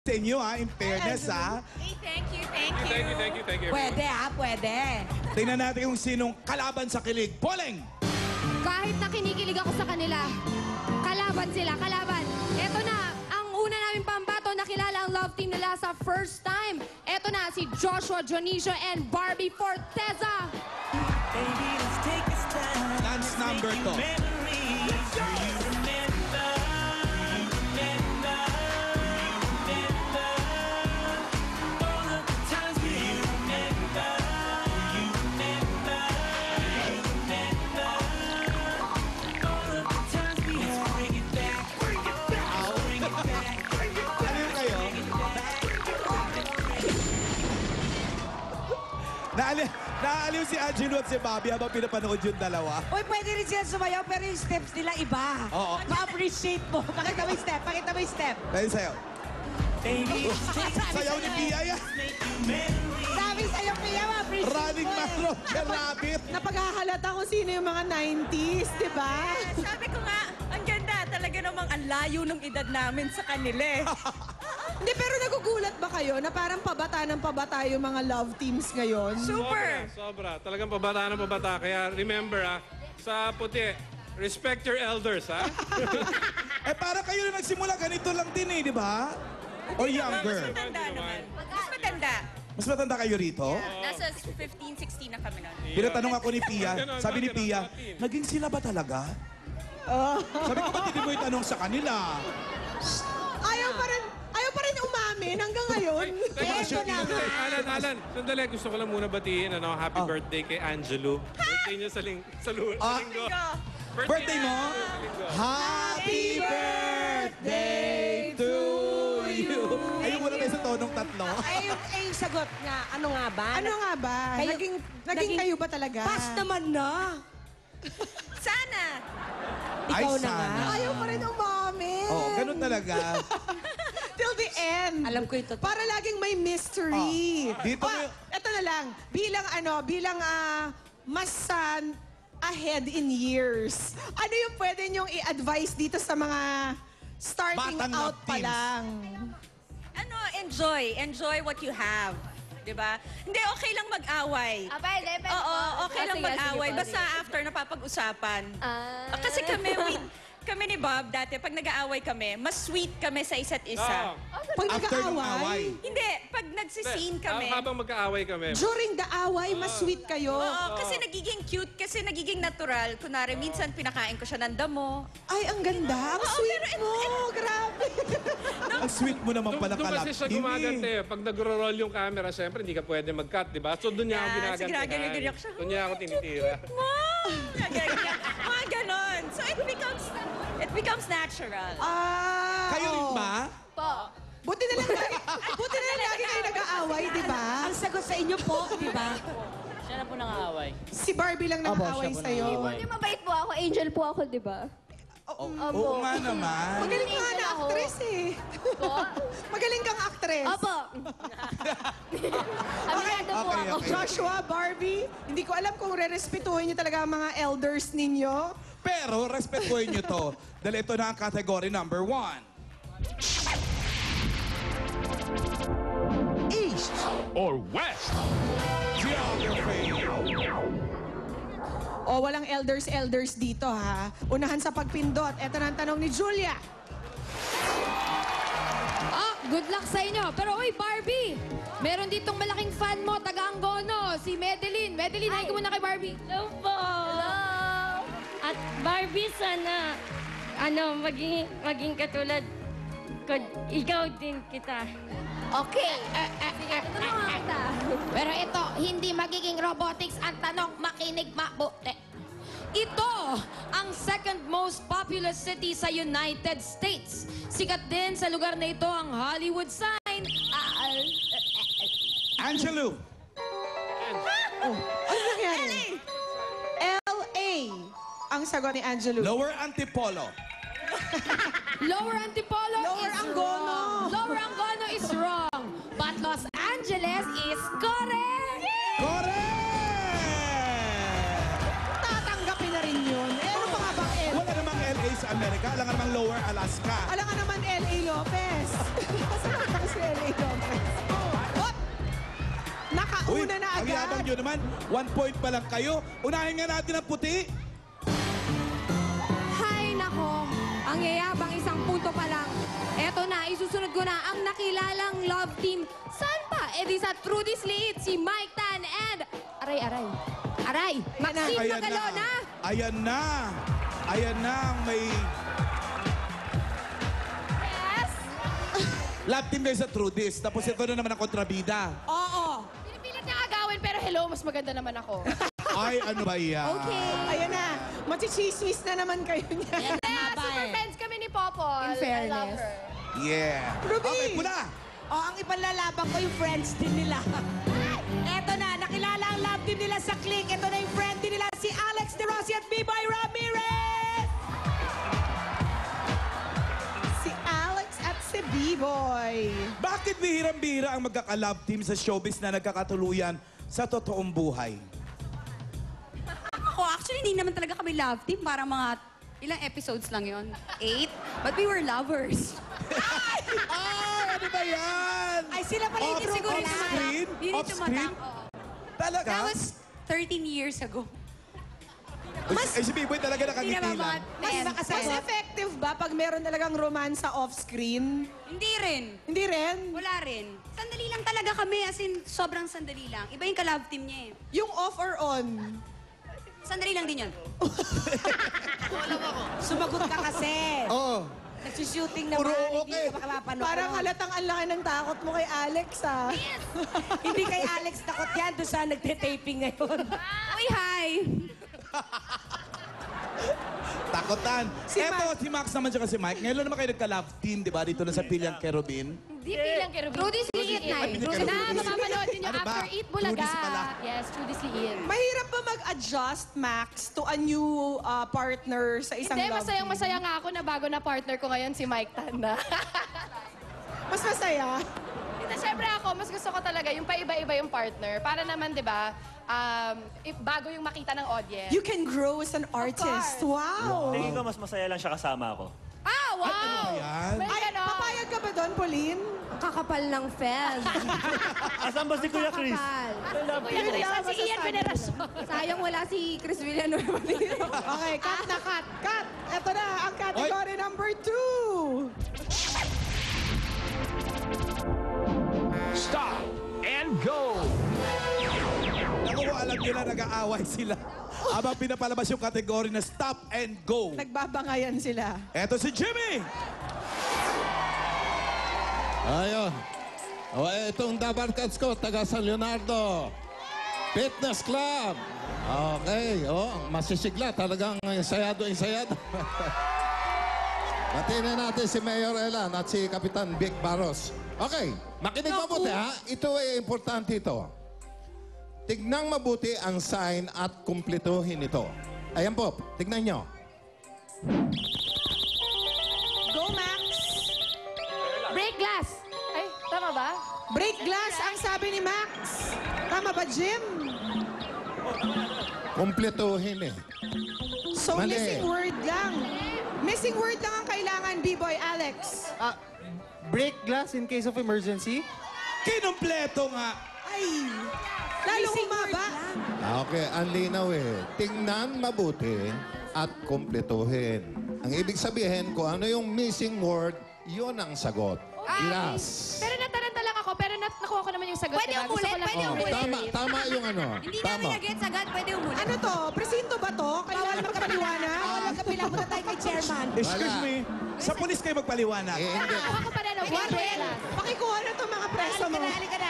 sa inyo ha, in fairness ha. Hey, thank you, thank you. Thank you. Pwede ha, pwede. Tingnan natin kung sinong kalaban sa kilig. Poleng! Kahit na kinikilig ako sa kanila, kalaban sila, kalaban. Eto na, ang una namin pambato, nakilala ang love team nila sa first time. Eto na, si Joshua Dionisio and Barbie Forteza. Dance number to. Naaliw si Angelo at si Bobby habang pinapanood yung dalawa. Uy, pwede rin sila sumayaw, pero yung steps nila iba. Oo. Ma-appreciate mo. Pakita mo yung step, pakita mo yung step. Dahil sa'yo. Sayaw ni Pia yan. Sabi sa'yo, Pia, ma-appreciate Running mo man, Roger Rabbit. Napaghahalata kung sino yung mga 90s, di ba? Sabi ko nga, ang ganda talaga namang ang layo ng edad namin sa kanila eh. Hindi, pero nagugulat ba kayo na parang pabata ng pabata yung mga love teams ngayon? Super! Sobra. Talagang pabata ng pabata. Kaya remember sa puti, respect your elders Eh para kayo na nagsimula, ganito lang din eh, di ba? Or Mas younger. matanda naman. Mas matanda. Mas matanda kayo rito? Nasa 15, 16 na kami nun. Pinatanong ako ni Pia, sabi ni Pia, naging sila ba talaga? Sabi ko, ba't hindi mo itanong sa kanila? Ayaw pa rin umamin hanggang ngayon. Eto na nga. Alan, sandali. Gusto ko lang muna batiin. Happy birthday kay Angelo. Birthday niya sa linggo. Birthday mo? Happy birthday to you! Ayun, wala tayo sa tonong tatlo. Ay, yung sagot nga, ano nga ba? Ano nga ba? Naging kayo ba talaga? Pass naman na. Sana! Ay, Ikaw na sana. nga. Ayaw pa rin umamin. Oo, ganun talaga. Till the end. Alam ko ito. Para laging may mystery. Dito Eto na lang. Bilang mas ahead in years. Ano yung pwede niyong i-advise dito sa mga starting Batang out love pa teams. lang? Enjoy. Enjoy what you have. Diba? Hindi, okay lang mag-away. Pwede. Oo, okay lang Sige, mag-away. sige, Basta after napapag-usapan. Kasi kami ni Bob, dati, pag nag-aaway kami, mas sweet kami sa isa't isa. Pag After ng away. nag-aaway, Hindi, pag nagsiscene kami. Habang magkaaway kami. during the away, mas sweet kayo. Oo, kasi nagiging cute, kasi nagiging natural. Kunwari, minsan pinakain ko siya ng damo. Ay, ang ganda. Ang sweet mo. Grabe. Ang sweet mo naman pala Doon kasi siya kalapin gumagante. eh. Pag nag-roll yung camera, siyempre hindi ka pwede mag-cut, di ba? So doon niya ako ginagante. Ginagano siya. Doon niya ako tinitira. Mga ganon. So it becomes natural. Kayo rin Oo. ba? Buti na lang lagi kayo nag-aaway, di ba? Ang sagot sa inyo po, di ba? Siya na po nang-aaway. Si Barbie lang nag-aaway sa'yo. nang-aaway. Hindi, mabait po ako. Angel po ako, di ba? Oo nga naman. Magaling ka nga na ako. actress eh. Magaling kang actress. Opo. Aminado po Okay, ako. okay. Joshua, Barbie, hindi ko alam kung re-respetuhin niyo talaga ang mga elders ninyo. Pero respetuhin nyo to. Dahil ito na ang category number 1. East or West? Geography. O, walang elders dito ha. Unahan sa pagpindot. Ito na ang tanong ni Julia. Good luck sa inyo. Pero uy, Barbie, meron ditong malaking fan mo, taga-Angono, si Madeline. Madeline, hi ka muna kay Barbie. Hello po. Hello. At Barbie, sana maging katulad ko. Ikaw din kita. Okay. Sige, tutulungan kita. Pero ito, hindi magiging robotics ang tanong, makinig mabuti. Ito ang second most populous city sa United States. Sikat din sa lugar na ito ang Hollywood sign. Angelo. Ano nangyari? L.A. ang sagot ni Angelo. Lower Antipolo. Lower Antipolo Lower is Angono. wrong. Lower Angono is wrong. But Los Angeles is correct. Correct! Tatanggapin na rin yun. Eh, ano pa nga bang L? Wala namang LA sa Amerika. Alam ka namang Lower Alaska. Alam ka naman, L.A. Lopez. Masarap si L.A. Lopez. Hop! Nakauna na ang agad. yabang nyo naman. 1 point pa lang kayo. Unahin nga natin ang puti. Hay nako, ang yayabang 1 punto pa lang. Eto na, isusunod ko na ang nakilalang love team. Saan pa? E di sa Trudy's Liit, si Mike Tan and... Aray, Maxine Magalona. Ayan na. Ayan na ang may... Yes. Love team kayo sa Trudy's. Tapos ito na naman ang kontrabida. Oo. Pinipilit niya agawin pero hello, mas maganda naman ako. Ay, ano ba yan? Okay. Ayan na. Machichismis na naman kayo niya. Super friends kami ni Popol. In fairness. Yeah. Ruby! Okay, pula. ang ipanlalaban ko yung friends din nila. Eto na, nakilala ang love team nila sa Click. Eto na yung friend din nila, si Alex De Rossi at B-Boy Ramirez! Si Alex at si B-Boy. Bakit bihirang-bihira ang magkaka-love team sa showbiz na nagkakatuluyan sa totoong buhay? Ako, actually, hindi naman talaga kami love team. Parang mga ilang episodes lang yon 8. But we were lovers. Ay, ano ba yan? Ay, sila pala Off- hindi siguro off-screen? Yun yung Off-screen? tumatak. Oo. Talaga? That was 13 years ago. Eh, si B-Boy talaga Hindi naman mga nakangitilan. 10. Mas effective ba pag meron talagang romansa off-screen? Hindi rin. Hindi rin. Wala rin. Sandali lang talaga kami, as in, sobrang sandali lang. Iba yung ka-love team niya eh. Yung off or on? Sandali lang din yun. Sumagot ka kasi. Oo. Nagsushooting Puro naman, hindi okay. ka makapapanood. Parang halatang ang laki ng takot mo kay Alex, ah. Hindi kay Alex takot yan doon sa nagte-taping ngayon. Uy, hi! Takotan. Si Eto, si Max naman siya kasi Mike. Ngayon lang naman kayo nagka-love team, di ba? Dito na sa Piliang Kerubin. Di bilang Kerubin. Trudy's Liit na eh. Trudy's Na Liit. mapapanood ninyo Ano ba? after Eat Bulaga. Trudy's pala. Yes, Trudy's Liit. Mahirap ba mag-adjust, Max, to a new partner sa isang Hindi, love team? masayang-masaya nga ako na bago na partner ko ngayon si Mike Tanda. Mas masaya? Hindi, syempre ako, mas gusto ko talaga yung paiba-iba yung partner. Para naman, di ba, bago yung makita ng audience. You can grow as an artist. Wow! Tingin ko mas masaya lang siya kasama ako. Ah, wow! yan? May Ay, ganon. papayag ka ba doon, Pauline? Kakapal ng fez. Asan ba si Kuya Chris? Kuya Chris, at si Ian Veneracion. Sayang wala si Chris Villanueva dito. Okay, cut na cut. Cut! Ito na ang category number 2. Stop and go. Naku, kung alam nyo na nag-aaway sila. Habang pinapalabas yung kategory na stop and go. Nagbabangayan sila. Eto si Jimmy! Ayun. O, itong Dabarkats ko, taga San Leonardo. Fitness Club. Okay, masisigla. Talagang ensayado. Batiin na natin si Mayor Elan at si Kapitan Vic Barros. Okay, makinig mabuti ha. Ito ay importante ito. Tignang mabuti ang sign at kumpletuhin ito. Ayan po, tignan nyo. Go, Max! Break glass. Ay, tama ba? Break glass ang sabi ni Max. Tama ba, Jim? Kumpletuhin eh. So, Mali. missing word lang. Missing word lang ang kailangan, B-Boy Alex. Break glass in case of emergency. Kinumpleto nga. Ay, lalong humaba. Okay, ang linaw eh. Tingnan mabuti at kumpletuhin. Ang ibig sabihin, kung ano yung missing word, yun ang sagot. Glass. Pero nataranta lang ako, pero nakuha ko naman yung sagot. Pwede diba? Gusto umulit, ko lang pwede i- umulit. Tama yung ano. Hindi Tama. namin na-gets agad, pwede umulit. Ano to? Presinto ba to? Kailangan magkapaliwanag? Magkapilang muna tayo kay chairman. Excuse me. Sa pulis kayo magpaliwanag. Eh, hindi. Nakuha ko pa rin ang break glass. Pakikuha na to mga preso mo. Halika na.